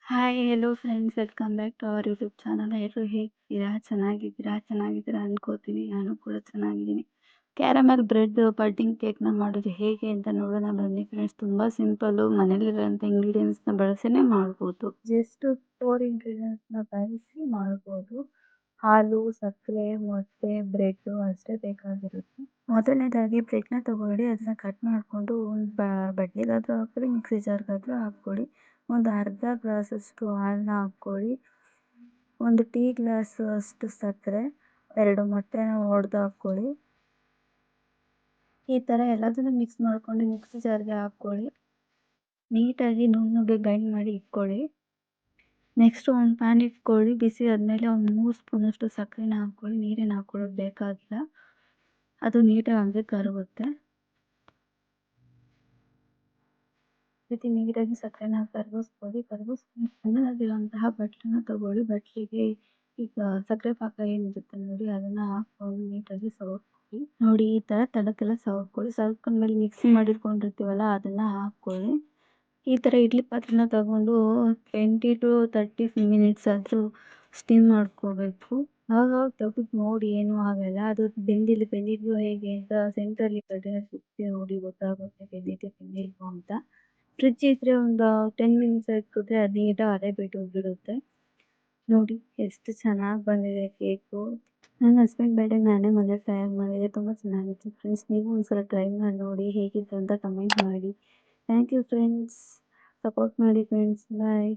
Hi hello friends welcome back to our YouTube channel. ಎಲ್ಲರೂ ಹೇಗಿದ್ದೀರಾ? ಚೆನ್ನಾಗಿದ್ದೀರಾ ಅನ್ಕೋತೀನಿ. ನಾನು ಕೂಡ ಚೆನ್ನಾಗಿದ್ದೀನಿ. ಕ್ಯಾರಮೆಲ್ ಬ್ರೆಡ್ ಬಡ್ಡಿಂಗ್ ಕೇಕ್ನ ಮಾಡೋದು ಹೇಗೆ ಅಂತ ನೋಡೋಣ ಬನ್ನಿ ಫ್ರೆಂಡ್ಸ್. ತುಂಬ ಸಿಂಪಲ್ಲು, ಮನೇಲಿರೋಂಥ ಇಂಗ್ರೀಡಿಯೆಂಟ್ಸ್ನ ಬಳಸಿನೇ ಮಾಡ್ಬೋದು. ಜಸ್ಟ್ 4 ಇಂಗ್ರೀಡಿಯೆಂಟ್ಸ್ನ ಬಳಸಿ ಮಾಡ್ಬೋದು. ಹಾಲು, ಸಕ್ಕರೆ, ಮೊಟ್ಟೆ, ಬ್ರೆಡ್ಡು ಅಷ್ಟೇ ಬೇಕಾಗಿರುತ್ತೆ. ಮೊದಲನೇದಾಗಿ ಬ್ರೆಡ್ನ ತಗೊಳ್ಳಿ, ಅದನ್ನ ಕಟ್ ಮಾಡಿಕೊಂಡು ಒಂದು ಬಟ್ಲಿಗಾದರೂ ಹಾಕ್ಕೊಳ್ಳಿ, ಮಿಕ್ಸಿ ಜಾರ್ಗಾದರೂ ಹಾಕ್ಕೊಳ್ಳಿ. ಒಂದು ಅರ್ಧ ಗ್ಲಾಸಷ್ಟು ಹಾಲನ್ನ ಹಾಕ್ಕೊಳ್ಳಿ. ಒಂದು ಟೀ ಗ್ಲಾಸು ಅಷ್ಟು ಸಕ್ಕರೆ, 2 ಮೊಟ್ಟೆನ ಒಡೆದು ಹಾಕ್ಕೊಳ್ಳಿ. ಈ ಥರ ಎಲ್ಲದನ್ನು ಮಿಕ್ಸ್ ಮಾಡ್ಕೊಂಡು ಮಿಕ್ಸಿ ಜಾರ್ಗೆ ಹಾಕ್ಕೊಳ್ಳಿ. ನೀಟಾಗಿ ನುಣ್ಣಗೆ ಗ್ರೈಂಡ್ ಮಾಡಿ ಇಟ್ಕೊಳ್ಳಿ. ನೆಕ್ಸ್ಟು ಒಂದು ಪ್ಯಾನ್ ಇಟ್ಕೊಳ್ಳಿ. ಬಿಸಿ ಆದಮೇಲೆ ಒಂದು 3 ಸ್ಪೂನಷ್ಟು ಸಕ್ಕರೆನ ಹಾಕ್ಕೊಳ್ಳಿ. ನೀರೇನು ಹಾಕ್ಕೊಳ್ಳೋದು ಬೇಕಾಗಿಲ್ಲ, ಅದು ನೀಟಾಗಿ ಹಂಗೆ ಕರಗುತ್ತೆ. ರೀತಿ ನೀಟಾಗಿ ಸಕ್ಕರೆನ ಕರಗಿಸ್ಕೊಳ್ಳಿ. ಕರಗಿಸ್ಕೊಂಡು ಸಣ್ಣದಾಗಿರುವಂತಹ ಬಟ್ಲನ್ನ ತಗೊಳ್ಳಿ. ಬಟ್ಲಿಗೆ ಈಗ ಸಕ್ಕರೆ ಪಾಕ ಏನಿರುತ್ತೆ ನೋಡಿ, ಅದನ್ನು ಹಾಕ್ಕೊಂಡು ನೀಟಾಗಿ ಸವರ್ಕೊಳ್ಳಿ. ನೋಡಿ, ಈ ಥರ ತಳಕ್ಕೆಲ್ಲ ಸವರ್ಕೊಳ್ಳಿ. ಸವರ್ಕೊಂಡ್ಮೇಲೆ ಮಿಕ್ಸಿ ಮಾಡಿಟ್ಕೊಂಡಿರ್ತೀವಲ್ಲ, ಅದನ್ನು ಹಾಕ್ಕೊಳ್ಳಿ. ಈ ಥರ ಇಡ್ಲಿ ಪಾತ್ರೆನ ತಗೊಂಡು 20 to 30 ಮಿನಿಟ್ಸ್ ಆದರೂ ಸ್ಟೀಮ್ ಮಾಡ್ಕೋಬೇಕು. ಆವಾಗ ತೆಗೆದು ನೋಡಿ, ಏನೂ ಆಗಲ್ಲ. ಅದು ಬೆಂದಿದೆಯೋ ಹೇಗೆ ಅಂತ ಸೆಂಟ್ರಲ್ಲಿ ಕಡೆನ ಸುತ್ತಿ ನೋಡಿ, ಗೊತ್ತಾಗುತ್ತೆ ಬೆಂದಿಲ್ವೋ ಅಂತ. ಫ್ರಿಡ್ಜ್ ಇದ್ದರೆ ಒಂದು 10 ಮಿನಿಟ್ಸ್ ಇಟ್ಬಿಟ್ರೆ ಅದು ನೀಟಾಗಿ ಅದೇ ಬಿಟ್ಟೋಗ್ಬಿಡುತ್ತೆ. ನೋಡಿ ಎಷ್ಟು ಚೆನ್ನಾಗಿ ಬಂದಿದೆ ಕೇಕು. ನನ್ನ ಹಸ್ಬೆಂಡ್ ಬರ್ಡೇಗೆ ನಾನೇ ಮನೇಲಿ ತಯಾರು ಮಾಡಿದ್ದೆ. ತುಂಬ ಚೆನ್ನಾಗಿತ್ತು ಫ್ರೆಂಡ್ಸ್. ನೀವು ಒಂದ್ಸಲ ಟ್ರೈ ಮಾಡಿ ನೋಡಿ, ಹೇಗಿತ್ತು ಅಂತ ಕಮೆಂಟ್ ಮಾಡಿ. Thank you friends. ಸಪೋರ್ಟ್ ಮಾಡಿ ಫ್ರೆಂಡ್ಸ್. ಬಾಯ್.